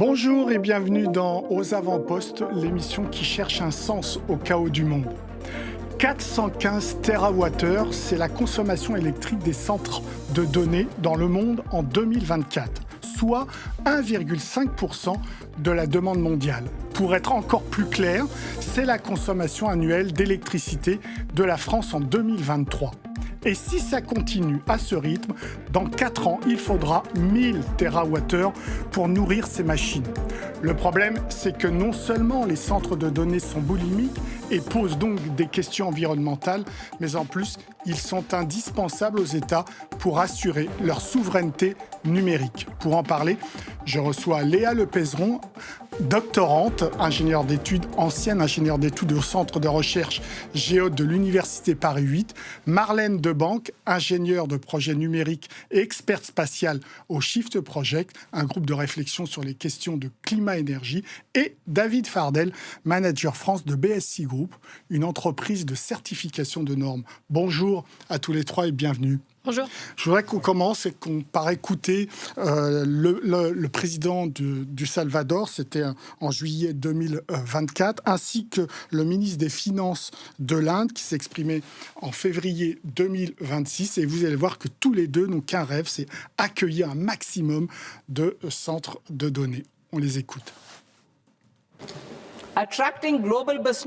Bonjour et bienvenue dans Aux avant-postes, l'émission qui cherche un sens au chaos du monde. 415 TWh, c'est la consommation électrique des centres de données dans le monde en 2024, soit 1,5% de la demande mondiale. Pour être encore plus clair, c'est la consommation annuelle d'électricité de la France en 2023. Et si ça continue à ce rythme, dans 4 ans, il faudra 1000 TWh pour nourrir ces machines. Le problème, c'est que non seulement les centres de données sont boulimiques et posent donc des questions environnementales, mais en plus, ils sont indispensables aux États pour assurer leur souveraineté numérique. Pour en parler, je reçois Léa Lepézeron, doctorante, ancienne ingénieure d'études au Centre de recherche Géode de l'Université Paris 8, Marlène Debanque, ingénieure de projets numériques et experte spatiale au Shift Project, un groupe de réflexion sur les questions de climat-énergie, et David Fardel, manager France de BSI Group, une entreprise de certification de normes. Bonjour à tous les trois et bienvenue. Bonjour. Je voudrais qu'on commence et qu'on part écouter le président du Salvador, c'était en juillet 2024, ainsi que le ministre des Finances de l'Inde qui s'exprimait en février 2026. Et vous allez voir que tous les deux n'ont qu'un rêve, c'est accueillir un maximum de centres de données. On les écoute.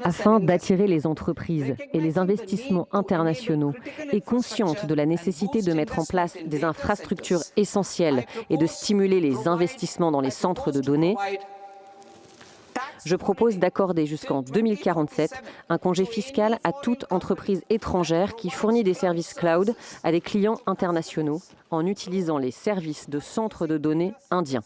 Afin d'attirer les entreprises et les investissements internationaux et consciente de la nécessité de mettre en place des infrastructures essentielles et de stimuler les investissements dans les centres de données, je propose d'accorder jusqu'en 2047 un congé fiscal à toute entreprise étrangère qui fournit des services cloud à des clients internationaux en utilisant les services de centres de données indiens.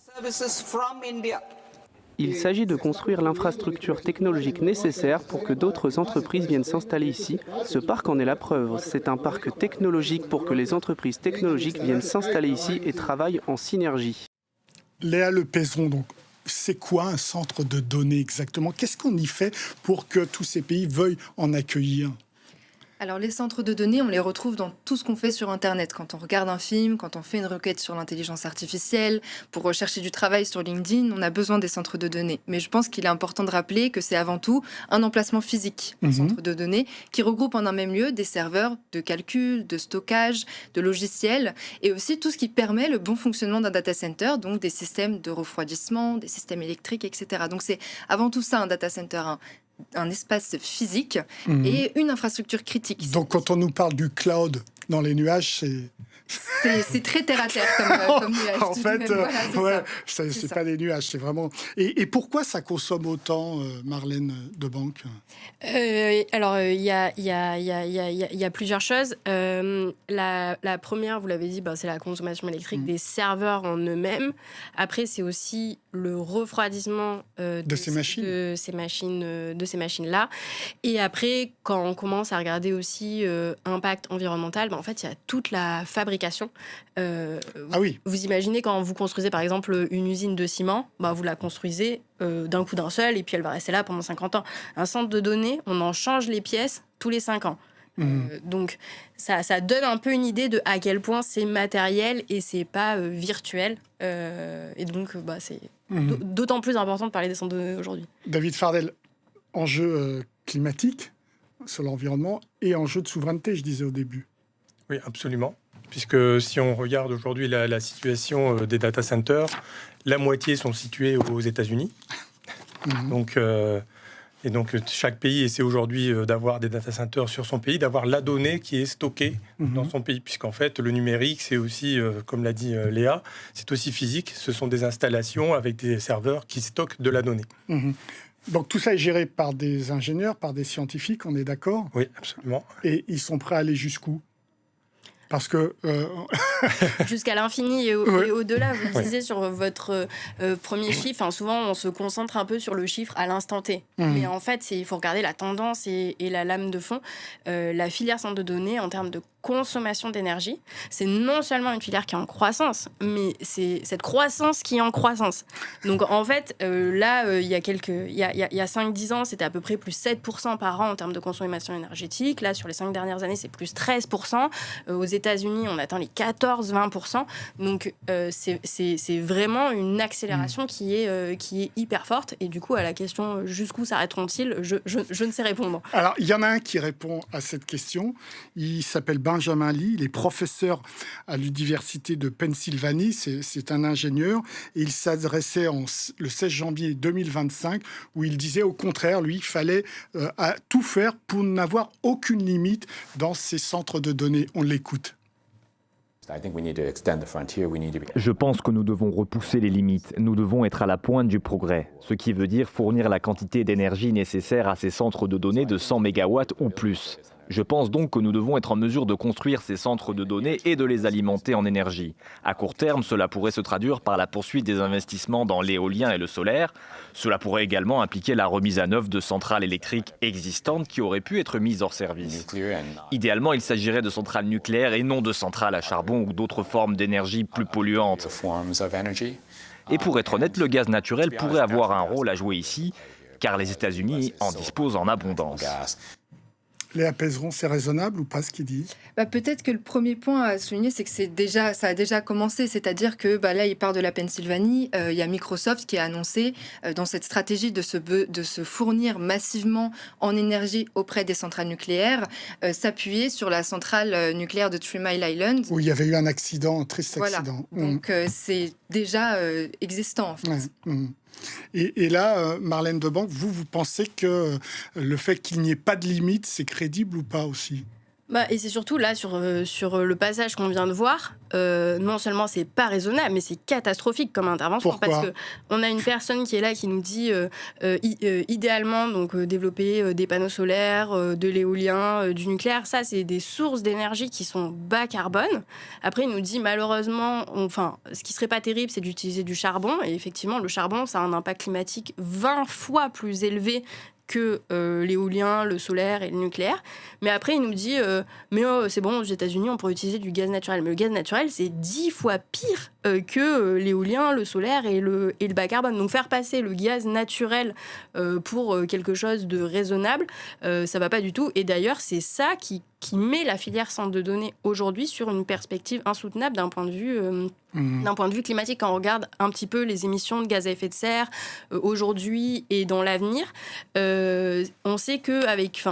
Il s'agit de construire l'infrastructure technologique nécessaire pour que d'autres entreprises viennent s'installer ici. Ce parc en est la preuve. C'est un parc technologique pour que les entreprises technologiques viennent s'installer ici et travaillent en synergie. Léa Lepézeron, donc, c'est quoi un centre de données exactement ? Qu'est-ce qu'on y fait pour que tous ces pays veuillent en accueillir ? Alors les centres de données, on les retrouve dans tout ce qu'on fait sur Internet. Quand on regarde un film, quand on fait une requête sur l'intelligence artificielle, pour rechercher du travail sur LinkedIn, on a besoin des centres de données. Mais je pense qu'il est important de rappeler que c'est avant tout un emplacement physique, un centre de données, qui regroupe en un même lieu des serveurs de calcul, de stockage, de logiciels, et aussi tout ce qui permet le bon fonctionnement d'un data center, donc des systèmes de refroidissement, des systèmes électriques, etc. Donc c'est avant tout ça un data center, un espace physique et une infrastructure critique. Donc quand on nous parle du cloud dans les nuages, c'est très terre-à-terre comme nuage. En fait, voilà, c'est pas des nuages, c'est vraiment... Et pourquoi ça consomme autant, Marlène Debanque ? Alors, il y a plusieurs choses. La première, vous l'avez dit, c'est la consommation électrique des serveurs en eux-mêmes. Après, c'est aussi le refroidissement de ces machines-là. Et après, quand on commence à regarder aussi impact environnemental, en fait, il y a toute la fabrication. Vous imaginez quand vous construisez, par exemple, une usine de ciment, vous la construisez d'un coup d'un seul et puis elle va rester là pendant 50 ans. Un centre de données, on en change les pièces tous les 5 ans. Donc, ça donne un peu une idée de à quel point c'est matériel et c'est pas virtuel. Et donc, c'est d'autant plus important de parler des centres de données aujourd'hui. David Fardel, enjeu climatique sur l'environnement et enjeu de souveraineté, je disais au début. Oui, absolument. Puisque si on regarde aujourd'hui la situation des data centers, la moitié sont situés aux États-Unis. Donc, chaque pays essaie aujourd'hui d'avoir des data centers sur son pays, d'avoir la donnée qui est stockée dans son pays. Puisqu'en fait, le numérique, c'est aussi, comme l'a dit Léa, c'est aussi physique. Ce sont des installations avec des serveurs qui stockent de la donnée. Donc tout ça est géré par des ingénieurs, par des scientifiques, on est d'accord ? Oui, absolument. Et ils sont prêts à aller jusqu'où ? Parce que... Jusqu'à l'infini et au-delà, vous le disiez sur votre premier chiffre, souvent on se concentre un peu sur le chiffre à l'instant T. Mais en fait, il faut regarder la tendance et la lame de fond. La filière centre de données, en termes de consommation d'énergie. C'est non seulement une filière qui est en croissance, mais c'est cette croissance qui est en croissance. Donc en fait, là, il y a 5-10 ans, c'était à peu près plus 7% par an en termes de consommation énergétique. Là, sur les 5 dernières années, c'est plus 13%. Aux États-Unis, on atteint les 14-20%. Donc c'est vraiment une accélération qui est hyper forte. Et du coup, à la question jusqu'où s'arrêteront-ils, je ne sais répondre. Alors, il y en a un qui répond à cette question. Il s'appelle Benjamin Lee. Il est professeur à l'université de Pennsylvanie. C'est un ingénieur. Et il s'adressait le 16 janvier 2025 où il disait au contraire, lui, il fallait tout faire pour n'avoir aucune limite dans ces centres de données. On l'écoute. Je pense que nous devons repousser les limites. Nous devons être à la pointe du progrès, ce qui veut dire fournir la quantité d'énergie nécessaire à ces centres de données de 100 MW ou plus. Je pense donc que nous devons être en mesure de construire ces centres de données et de les alimenter en énergie. À court terme, cela pourrait se traduire par la poursuite des investissements dans l'éolien et le solaire. Cela pourrait également impliquer la remise à neuf de centrales électriques existantes qui auraient pu être mises hors service. Idéalement, il s'agirait de centrales nucléaires et non de centrales à charbon ou d'autres formes d'énergie plus polluantes. Et pour être honnête, le gaz naturel pourrait avoir un rôle à jouer ici, car les États-Unis en disposent en abondance. Léa Peyzeron, c'est raisonnable ou pas ce qu'il dit ? Peut-être que le premier point à souligner, c'est que ça a déjà commencé. C'est-à-dire que là, il part de la Pennsylvanie. Il y a Microsoft qui a annoncé, dans cette stratégie de se fournir massivement en énergie auprès des centrales nucléaires, s'appuyer sur la centrale nucléaire de 3 Mile Island. Où il y avait eu un accident, un triste accident. Donc, c'est déjà existant, en fait. Ouais. Et là, Marlène Debanque, vous pensez que le fait qu'il n'y ait pas de limite, c'est crédible ou pas aussi ? Et c'est surtout là, sur le passage qu'on vient de voir, non seulement c'est pas raisonnable, mais c'est catastrophique comme intervention. Pourquoi ? Parce qu'on a une personne qui est là qui nous dit, idéalement, donc, développer des panneaux solaires, de l'éolien, du nucléaire. Ça, c'est des sources d'énergie qui sont bas carbone. Après, il nous dit, malheureusement, ce qui serait pas terrible, c'est d'utiliser du charbon. Et effectivement, le charbon, ça a un impact climatique 20 fois plus élevé que l'éolien, le solaire et le nucléaire. Mais après, il nous dit c'est bon, aux États-Unis, on pourrait utiliser du gaz naturel. Mais le gaz naturel, c'est 10 fois pire que l'éolien, le solaire et le bas carbone. Donc, faire passer le gaz naturel pour quelque chose de raisonnable, ça va pas du tout. Et d'ailleurs, c'est ça qui met la filière centre de données aujourd'hui sur une perspective insoutenable d'un point de vue climatique. Quand on regarde un petit peu les émissions de gaz à effet de serre aujourd'hui et dans l'avenir, on sait qu'avec...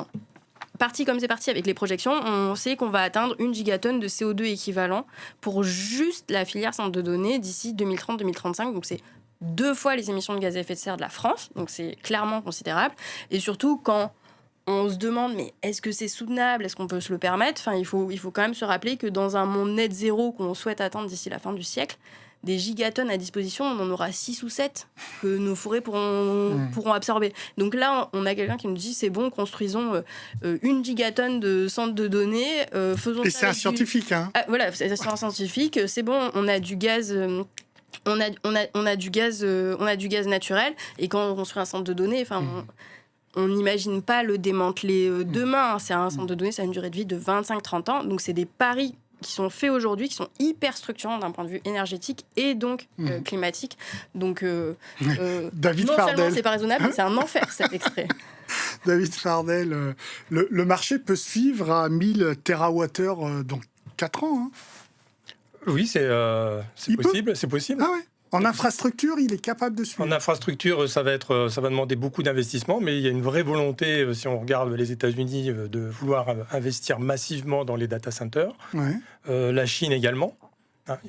Parti comme c'est parti avec les projections, on sait qu'on va atteindre 1 gigatonne de CO2 équivalent pour juste la filière centre de données d'ici 2030-2035. Donc, c'est 2 fois les émissions de gaz à effet de serre de la France. Donc, c'est clairement considérable. Et surtout, quand on se demande, mais est-ce que c'est soutenable ? Est-ce qu'on peut se le permettre ? Il faut quand même se rappeler que dans un monde net zéro qu'on souhaite atteindre d'ici la fin du siècle, des gigatonnes à disposition, on en aura 6 ou 7 que nos forêts pourront absorber. Donc là, on a quelqu'un qui nous dit, c'est bon, construisons 1 gigatonne de centres de données, faisons et ça. C'est un scientifique, hein. Voilà, c'est un scientifique, c'est bon, on a du gaz... On a du gaz naturel, et quand on construit un centre de données, on n'imagine pas le démanteler demain. C'est un centre de données, ça a une durée de vie de 25-30 ans. Donc, c'est des paris qui sont faits aujourd'hui, qui sont hyper structurants d'un point de vue énergétique et donc climatique. Donc, David non Fardel. seulement c'est pas raisonnable, mais c'est un enfer, cet extrait. David Fardel, le marché peut suivre à 1000 TWh dans 4 ans. Hein. Oui, c'est possible. C'est possible. Ah ouais. En infrastructure, il est capable de suivre. En infrastructure, ça va demander beaucoup d'investissements, mais il y a une vraie volonté, si on regarde les États-Unis, de vouloir investir massivement dans les data centers. Ouais. La Chine également.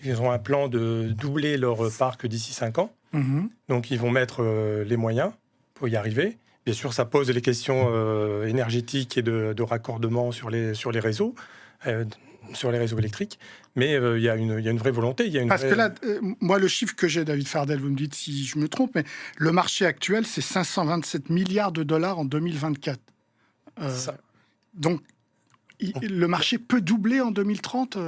Ils ont un plan de doubler leur parc d'ici 5 ans. Donc, ils vont mettre les moyens pour y arriver. Bien sûr, ça pose les questions énergétiques et de raccordement sur les réseaux. Sur les réseaux électriques, mais il y a une vraie volonté. Que là, moi, le chiffre que j'ai, David Fardel, vous me dites si je me trompe, mais le marché actuel, c'est 527 milliards de dollars en 2024. Donc, le marché peut doubler en 2030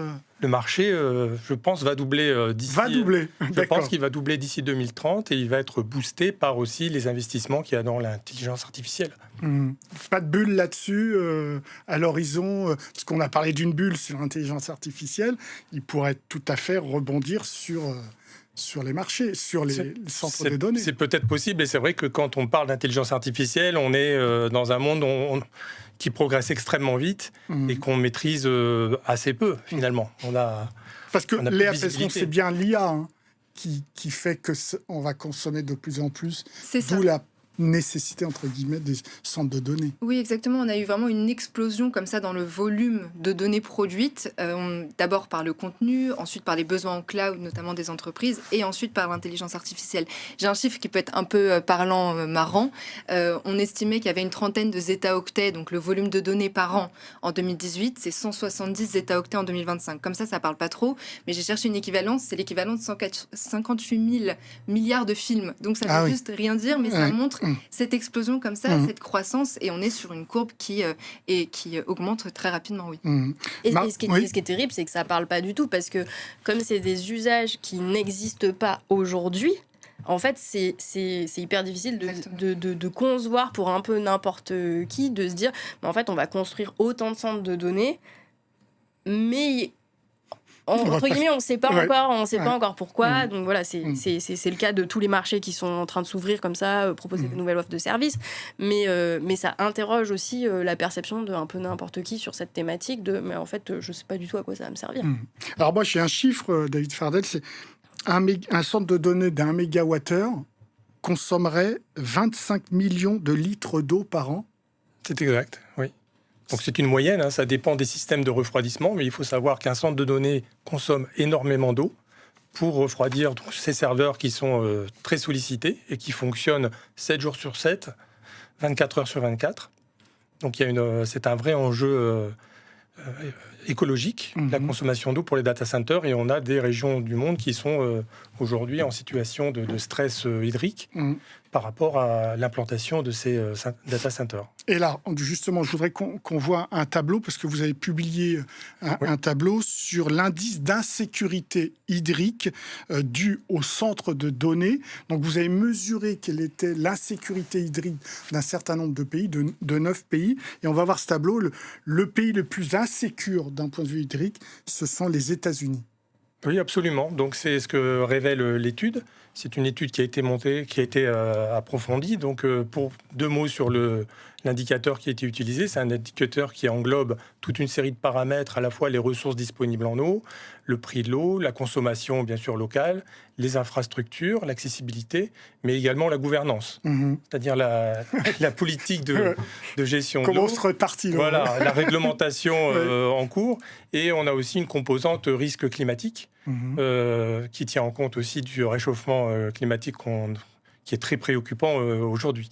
Le marché, je pense, va doubler d'ici... Va doubler, Je pense qu'il va doubler d'ici 2030 et il va être boosté par aussi les investissements qu'il y a dans l'intelligence artificielle. Pas de bulle là-dessus à l'horizon, parce qu'on a parlé d'une bulle sur l'intelligence artificielle, il pourrait tout à fait rebondir sur les marchés, sur les centres de données. C'est peut-être possible, et c'est vrai que quand on parle d'intelligence artificielle, on est dans un monde qui progresse extrêmement vite et qu'on maîtrise assez peu, finalement. Parce que Léa Pesson, c'est bien l'IA qui fait qu'on va consommer de plus en plus, d'où la nécessité, entre guillemets, des centres de données. Oui, exactement. On a eu vraiment une explosion comme ça dans le volume de données produites, d'abord par le contenu, ensuite par les besoins en cloud, notamment des entreprises, et ensuite par l'intelligence artificielle. J'ai un chiffre qui peut être un peu parlant, marrant. On estimait qu'il y avait une trentaine de zétaoctets, donc le volume de données par an en 2018, c'est 170 zétaoctets en 2025. Comme ça parle pas trop, mais j'ai cherché une équivalence, c'est l'équivalent de 58 000 milliards de films. Donc ça veut juste rien dire, mais ça montre cette explosion comme ça, cette croissance, et on est sur une courbe qui augmente très rapidement, oui. Et ce qui est terrible, c'est que ça parle pas du tout, parce que comme c'est des usages qui n'existent pas aujourd'hui, en fait, c'est hyper difficile de concevoir pour un peu n'importe qui, de se dire, en fait, on va construire autant de centres de données, mais... entre guillemets, on ne sait pas encore pourquoi. Donc voilà, c'est le cas de tous les marchés qui sont en train de s'ouvrir comme ça, proposer de nouvelles offres de services. Mais ça interroge aussi la perception de un peu n'importe qui sur cette thématique mais en fait, je ne sais pas du tout à quoi ça va me servir. Alors moi, j'ai un chiffre, David Fardel, c'est un centre de données d'1 mégawattheure consommerait 25 millions de litres d'eau par an. C'est exact, oui. Donc c'est une moyenne, ça dépend des systèmes de refroidissement, mais il faut savoir qu'un centre de données consomme énormément d'eau pour refroidir ces serveurs qui sont très sollicités et qui fonctionnent 7 jours sur 7, 24 heures sur 24. Donc c'est un vrai enjeu écologique, la consommation d'eau pour les data centers, et on a des régions du monde qui sont aujourd'hui en situation de stress hydrique par rapport à l'implantation de ces data centers. Et là, justement, je voudrais qu'on voit un tableau, parce que vous avez publié un tableau sur l'indice d'insécurité hydrique dû au centre de données. Donc, vous avez mesuré quelle était l'insécurité hydrique d'un certain nombre de pays, de 9 pays. Et on va voir ce tableau. Le pays le plus insécure d'un point de vue hydrique, ce sont les États-Unis. Oui, absolument. Donc, c'est ce que révèle l'étude. C'est une étude qui a été montée, qui a été approfondie. Donc, pour 2 mots sur l'indicateur qui a été utilisé, c'est un indicateur qui englobe toute une série de paramètres, à la fois les ressources disponibles en eau, le prix de l'eau, la consommation bien sûr locale, les infrastructures, l'accessibilité, mais également la gouvernance, c'est-à-dire la politique de gestion de l'eau. Comment se répartit l'eau. Voilà, la réglementation en cours. Et on a aussi une composante risque climatique qui tient en compte aussi du réchauffement climatique qui est très préoccupant aujourd'hui.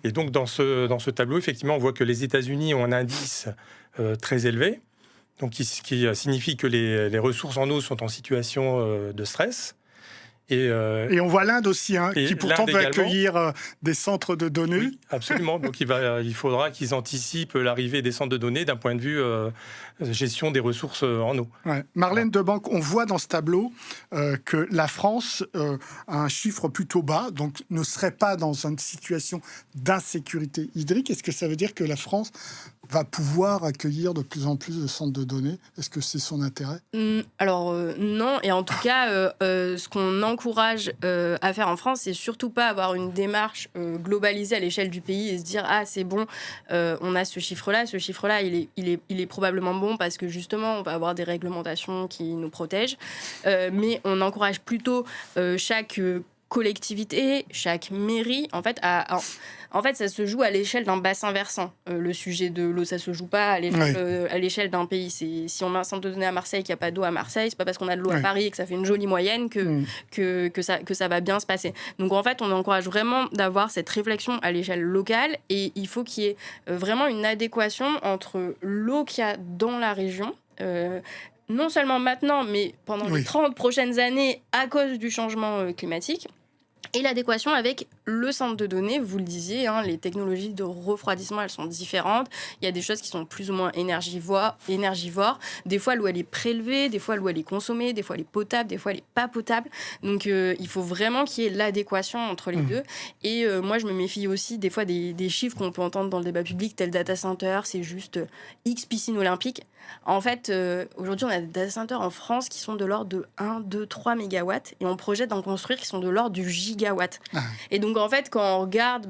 Et donc, dans ce tableau, effectivement, on voit que les États-Unis ont un indice très élevé, donc qui signifie que les ressources en eau sont en situation de stress. Et on voit l'Inde aussi, qui pourtant peut accueillir des centres de données. Oui, absolument. Donc il faudra qu'ils anticipent l'arrivée des centres de données d'un point de vue gestion des ressources en eau. Marlène Debanque, on voit dans ce tableau que la France a un chiffre plutôt bas, donc ne serait pas dans une situation d'insécurité hydrique. Est-ce que ça veut dire que la France va pouvoir accueillir de plus en plus de centres de données? Est-ce que c'est son intérêt? Alors non, et en tout cas, ce qu'on encourage à faire en France, c'est surtout pas avoir une démarche globalisée à l'échelle du pays et se dire c'est bon, on a ce chiffre-là, il est probablement bon parce que justement on va avoir des réglementations qui nous protègent, mais on encourage plutôt chaque collectivité, chaque mairie, en fait, ça se joue à l'échelle d'un bassin versant. Le sujet de l'eau, ça se joue pas à l'échelle d'un pays. Si on met un centre de données à Marseille, qu'il n'y a pas d'eau à Marseille, c'est pas parce qu'on a de l'eau à Paris et que ça fait une jolie moyenne que ça va bien se passer. Donc en fait, on encourage vraiment d'avoir cette réflexion à l'échelle locale, et il faut qu'il y ait vraiment une adéquation entre l'eau qu'il y a dans la région, non seulement maintenant, mais pendant les 30 prochaines années à cause du changement climatique, Et l'adéquation avec le centre de données, vous le disiez, hein, les technologies de refroidissement, elles sont différentes. Il y a des choses qui sont plus ou moins énergivores. Des fois, l'eau, elle est prélevée, des fois, l'eau, elle est consommée, des fois, elle est potable, des fois, elle n'est pas potable. Donc, il faut vraiment qu'il y ait l'adéquation entre les deux. Et moi, je me méfie aussi des fois des chiffres qu'on peut entendre dans le débat public, tel data center, c'est juste X piscines olympiques. En fait, aujourd'hui, on a des data centers en France qui sont de l'ordre de 1, 2, 3 mégawatts et on projette d'en construire qui sont de l'ordre du gigawatt. Et donc, en fait, quand on regarde,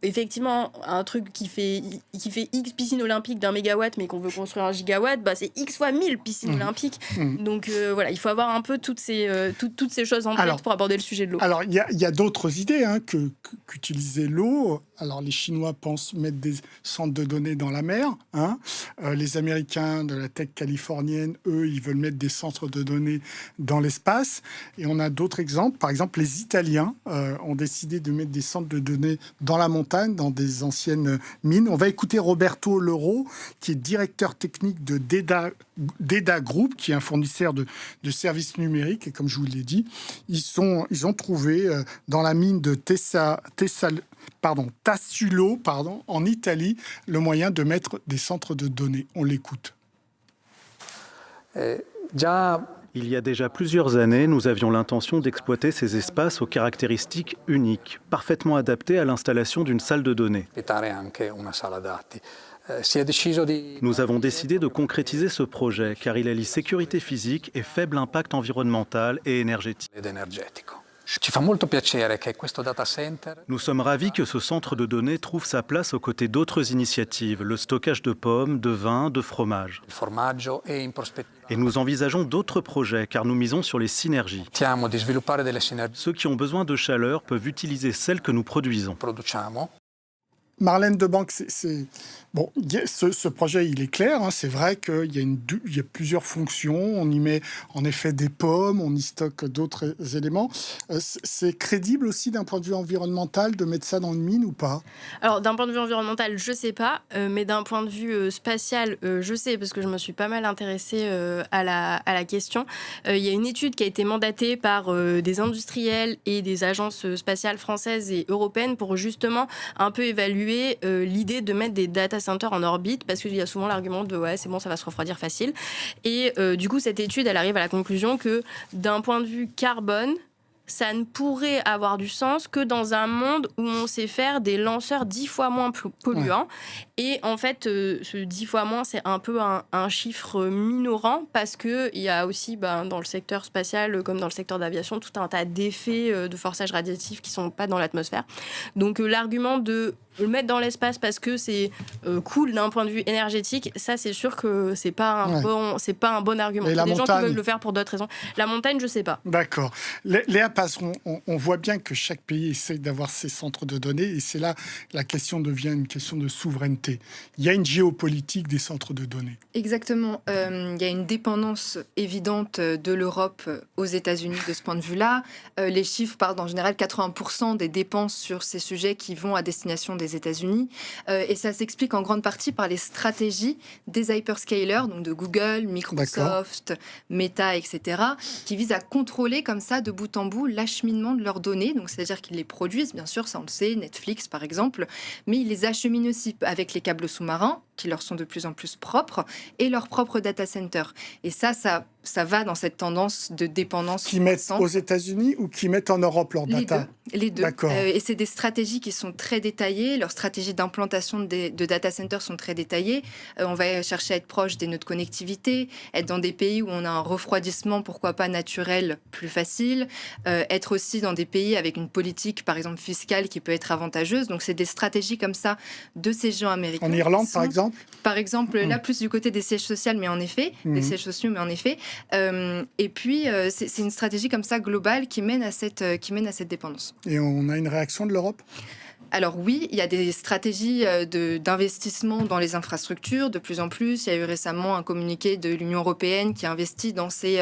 effectivement, un truc qui fait X piscines olympiques d'1 mégawatt, mais qu'on veut construire un gigawatt, c'est X fois 1000 piscines olympiques. Donc, voilà, il faut avoir un peu toutes ces choses en tête pour aborder le sujet de l'eau. Alors, il y a d'autres idées qu'utiliser l'eau. Alors, les Chinois pensent mettre des centres de données dans la mer. Les Américains de la tech californienne, eux, ils veulent mettre des centres de données dans l'espace. Et on a d'autres exemples. Par exemple, les Italiens ont décidé de mettre des centres de données dans la montagne, dans des anciennes mines. On va écouter Roberto Leroux, qui est directeur technique de DEDA Group, qui est un fournisseur de services numériques. Et comme je vous l'ai dit, ils ont trouvé dans la mine de Tassulo, en Italie, le moyen de mettre des centres de données. On l'écoute. Il y a déjà plusieurs années, nous avions l'intention d'exploiter ces espaces aux caractéristiques uniques, parfaitement adaptés à l'installation d'une salle de données. Nous avons décidé de concrétiser ce projet car il allie sécurité physique et faible impact environnemental et énergétique. Nous sommes ravis que ce centre de données trouve sa place aux côtés d'autres initiatives, le stockage de pommes, de vin, de fromage. Et nous envisageons d'autres projets car nous misons sur les synergies. Ceux qui ont besoin de chaleur peuvent utiliser celles que nous produisons. Marlène Debanque, ce projet, il est clair. C'est vrai qu'il y a plusieurs fonctions. On y met en effet des pommes, on y stocke d'autres éléments. C'est crédible aussi d'un point de vue environnemental de mettre ça dans une mine ou pas ? Alors, d'un point de vue environnemental, je ne sais pas. Mais d'un point de vue spatial, je sais, parce que je me suis pas mal intéressée à la question. Il y a une étude qui a été mandatée par des industriels et des agences spatiales françaises et européennes pour justement un peu évaluer l'idée de mettre des data centers en orbite, parce qu'il y a souvent l'argument de c'est bon, ça va se refroidir facile. Et du coup, cette étude, elle arrive à la conclusion que d'un point de vue carbone, ça ne pourrait avoir du sens que dans un monde où on sait faire des lanceurs 10 fois moins polluants. Et en fait, ce 10 fois moins, c'est un peu un chiffre minorant parce qu'il y a aussi, dans le secteur spatial, comme dans le secteur d'aviation, tout un tas d'effets de forçage radiatif qui ne sont pas dans l'atmosphère. Donc l'argument de le mettre dans l'espace parce que c'est cool d'un point de vue énergétique, ça c'est sûr que c'est pas un bon argument. Il y a des gens qui veulent le faire pour d'autres raisons. La montagne, je sais pas. D'accord. Léa Passeron, on voit bien que chaque pays essaie d'avoir ses centres de données et c'est là la question devient une question de souveraineté. Il y a une géopolitique des centres de données. Exactement. Il y a une dépendance évidente de l'Europe aux États-Unis de ce point de vue-là. Les chiffres parlent en général 80% des dépenses sur ces sujets qui vont à destination des États-Unis. Et ça s'explique en grande partie par les stratégies des hyperscalers, donc de Google, Microsoft, Meta, etc., qui visent à contrôler comme ça, de bout en bout, l'acheminement de leurs données. Donc, c'est-à-dire qu'ils les produisent, bien sûr, ça on le sait, Netflix par exemple, mais ils les acheminent aussi avec les câbles sous-marins, qui leur sont de plus en plus propres, et leurs propres data centers. Et ça va dans cette tendance de dépendance. Qui mettent aux États-Unis ou qui mettent en Europe leurs data ? Les deux. D'accord. Et c'est des stratégies qui sont très détaillées. Leurs stratégies d'implantation de data centers sont très détaillées. On va chercher à être proche des nœuds de connectivité, être dans des pays où on a un refroidissement, pourquoi pas naturel, plus facile, être aussi dans des pays avec une politique, par exemple, fiscale qui peut être avantageuse. Donc, c'est des stratégies comme ça de ces géants américains. En Irlande, par exemple ? Par exemple, là, plus du côté des sièges sociaux, mais en effet. Des sièges sociaux, mais en effet. Et puis, c'est une stratégie comme ça globale qui mène à cette dépendance. Et on a une réaction de l'Europe ? Alors oui, il y a des stratégies d'investissement dans les infrastructures de plus en plus. Il y a eu récemment un communiqué de l'Union européenne qui investit dans ces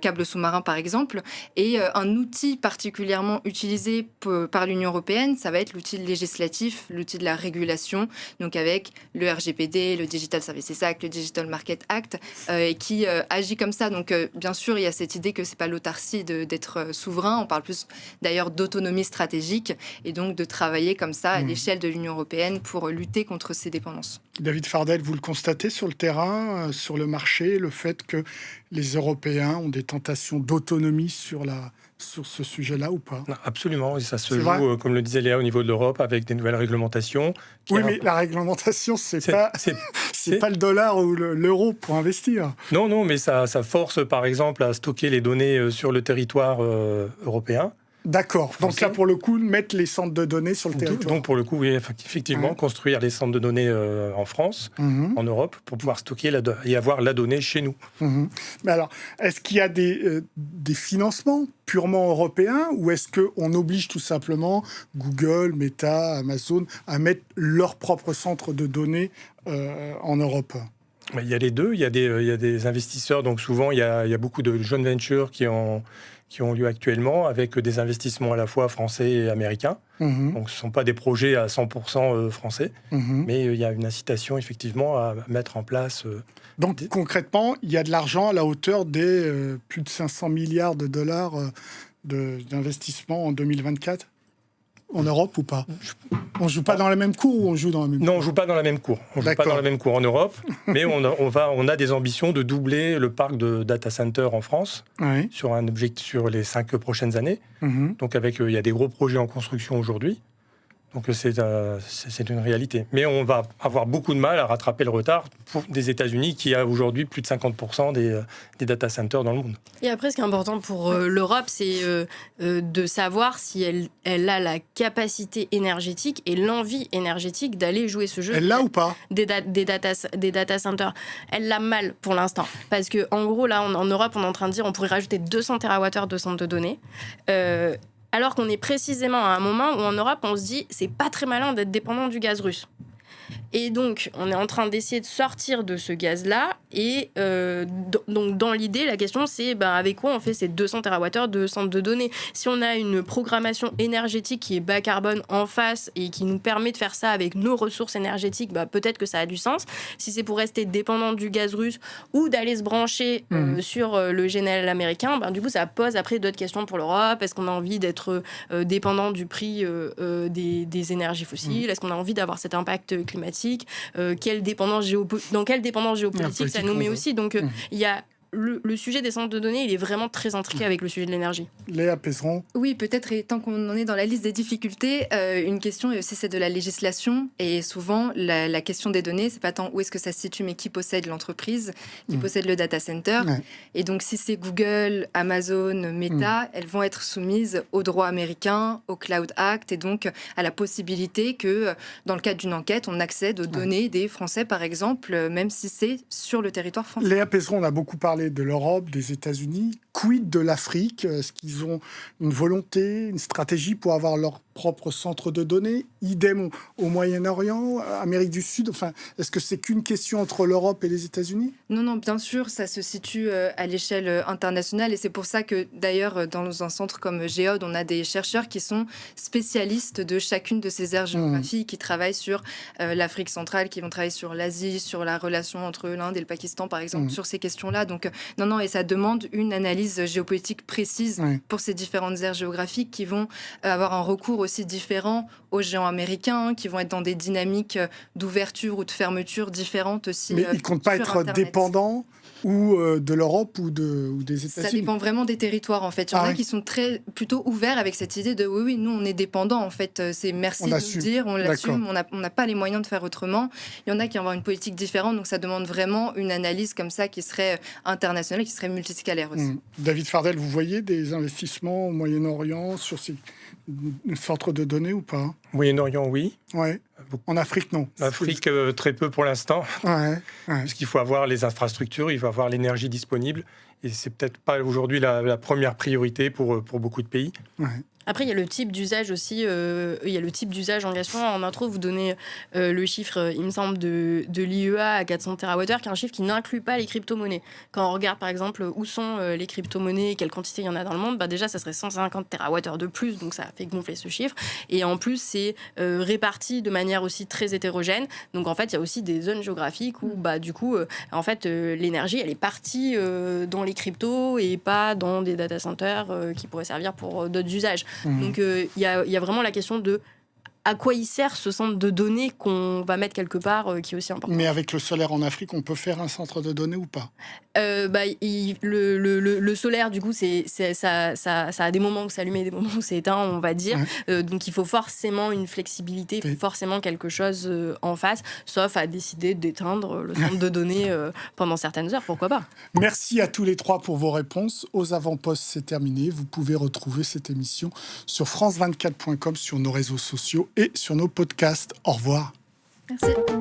câbles sous-marins, par exemple. Et un outil particulièrement utilisé par l'Union européenne, ça va être l'outil législatif, l'outil de la régulation, donc avec le RGPD, le Digital Services Act, le Digital Market Act, et qui agit comme ça. Donc bien sûr, il y a cette idée que c'est pas l'autarcie d'être souverain. On parle plus d'ailleurs d'autonomie stratégique et donc de travailler comme ça à l'échelle de l'Union européenne pour lutter contre ces dépendances. David Fardel, vous le constatez sur le terrain, sur le marché, le fait que les Européens ont des tentations d'autonomie sur ce sujet-là ou pas? Absolument, et ça se joue, comme le disait Léa, au niveau de l'Europe, avec des nouvelles réglementations. Oui, mais la réglementation, c'est pas le dollar ou l'euro pour investir. Non, mais ça force, par exemple, à stocker les données sur le territoire européen. D'accord. Donc là, pour le coup, mettre les centres de données sur le territoire. Donc pour le coup, oui, effectivement, construire des centres de données en France, en Europe, pour pouvoir stocker et avoir la donnée chez nous. Mais alors, est-ce qu'il y a des financements purement européens ou est-ce qu'on oblige tout simplement Google, Meta, Amazon à mettre leur propre centre de données en Europe ? Il y a les deux. Il y a des investisseurs. Donc souvent, il y a beaucoup de joint ventures qui ont lieu actuellement, avec des investissements à la fois français et américains. Donc ce ne sont pas des projets à 100% français, mais il y a une incitation effectivement à mettre en place... Donc concrètement, il y a de l'argent à la hauteur des plus de 500 milliards de dollars d'investissement en 2024 en Europe ou pas? On ne joue pas dans la même cour ou on joue dans la même cour? Non, on ne joue pas dans la même cour. On ne joue pas dans la même cour en Europe, mais on a des ambitions de doubler le parc de data centers en France sur un objectif sur les 5 prochaines années. Donc il y a des gros projets en construction aujourd'hui. Donc c'est une réalité. Mais on va avoir beaucoup de mal à rattraper le retard des États-Unis qui a aujourd'hui plus de 50% des data centers dans le monde. Et après, ce qui est important pour l'Europe, c'est de savoir si elle a la capacité énergétique et l'envie énergétique d'aller jouer ce jeu. Elle l'a ou pas? Des data centers. Elle l'a mal pour l'instant. Parce qu'en gros, là, en Europe, on est en train de dire on pourrait rajouter 200 TWh de centres de données. Alors qu'on est précisément à un moment où en Europe, on se dit c'est pas très malin d'être dépendant du gaz russe. Et donc, on est en train d'essayer de sortir de ce gaz-là. Et donc, dans l'idée, la question, c'est avec quoi on fait ces 200 TWh de centres de données? Si on a une programmation énergétique qui est bas carbone en face et qui nous permet de faire ça avec nos ressources énergétiques, peut-être que ça a du sens. Si c'est pour rester dépendant du gaz russe ou d'aller se brancher sur le GNL américain, du coup, ça pose après d'autres questions pour l'Europe. Est-ce qu'on a envie d'être dépendant du prix des énergies fossiles? Est-ce qu'on a envie d'avoir cet impact climatique? Dans quelle dépendance géopolitique ça nous met aussi. Donc, il y a le sujet des centres de données, il est vraiment très intriqué avec le sujet de l'énergie. Léa Pezeron. Oui, peut-être, et tant qu'on en est dans la liste des difficultés, une question aussi, c'est de la législation. Et souvent, la question des données, c'est pas tant où est-ce que ça se situe, mais qui possède l'entreprise, qui possède le data center. Et donc, si c'est Google, Amazon, Meta, elles vont être soumises au droit américain, au Cloud Act, et donc à la possibilité que, dans le cadre d'une enquête, on accède aux données des Français, par exemple, même si c'est sur le territoire français. Léa Pezeron, on a beaucoup parlé de l'Europe, des États-Unis. Quid de l'Afrique? Est-ce qu'ils ont une volonté, une stratégie pour avoir leur propre centre de données? Idem au Moyen-Orient, Amérique du Sud. Enfin, est-ce que c'est qu'une question entre l'Europe et les États-Unis? Non, bien sûr, ça se situe à l'échelle internationale. Et c'est pour ça que, d'ailleurs, dans un centre comme Géode, on a des chercheurs qui sont spécialistes de chacune de ces aires géographiques, qui travaillent sur l'Afrique centrale, qui vont travailler sur l'Asie, sur la relation entre l'Inde et le Pakistan, par exemple, sur ces questions-là. Donc, non, et ça demande une analyse géopolitique précise pour ces différentes aires géographiques qui vont avoir un recours aussi différent aux géants américains, qui vont être dans des dynamiques d'ouverture ou de fermeture différentes aussi. Mais ils ne comptent pas être Internet. Dépendants ou de l'Europe ou des États-Unis? Ça dépend vraiment des territoires, en fait. Il y en a qui sont plutôt ouverts avec cette idée de oui, nous, on est dépendants, en fait. C'est merci de nous dire, on l'assume, on n'a pas les moyens de faire autrement. Il y en a qui vont avoir une politique différente, donc ça demande vraiment une analyse comme ça qui serait internationale, qui serait multiscalaire aussi. David Fardel, vous voyez des investissements au Moyen-Orient sur ces centres de données ou pas? Moyen-Orient, oui. Ouais. En Afrique, non. L'Afrique, très peu pour l'instant. Parce qu'il faut avoir les infrastructures, il faut avoir l'énergie disponible. Et c'est peut-être pas aujourd'hui la première priorité pour beaucoup de pays. Après, il y a le type d'usage aussi. Il y a le type d'usage en question. En intro, vous donnez le chiffre, il me semble, de l'IEA à 400 TWh, qui est un chiffre qui n'inclut pas les crypto-monnaies. Quand on regarde, par exemple, où sont les crypto-monnaies, quelle quantité il y en a dans le monde, déjà, ça serait 150 TWh de plus. Donc, ça fait gonfler ce chiffre. Et en plus, c'est réparti de manière aussi très hétérogène. Donc, en fait, il y a aussi des zones géographiques où, du coup, l'énergie, elle est partie dans les cryptos et pas dans des data centers qui pourraient servir pour d'autres usages. Donc, il y a vraiment la question de à quoi il sert ce centre de données qu'on va mettre quelque part, qui est aussi important. Mais avec le solaire en Afrique, on peut faire un centre de données ou pas ? Le solaire, du coup, ça a des moments où c'est allumé et des moments où c'est éteint, on va dire. Donc, il faut forcément une flexibilité, il faut forcément quelque chose en face, sauf à décider d'éteindre le centre de données pendant certaines heures, pourquoi pas. Merci à tous les trois pour vos réponses. Aux avant-postes, c'est terminé. Vous pouvez retrouver cette émission sur france24.com, sur nos réseaux sociaux et sur nos podcasts. Au revoir. Merci.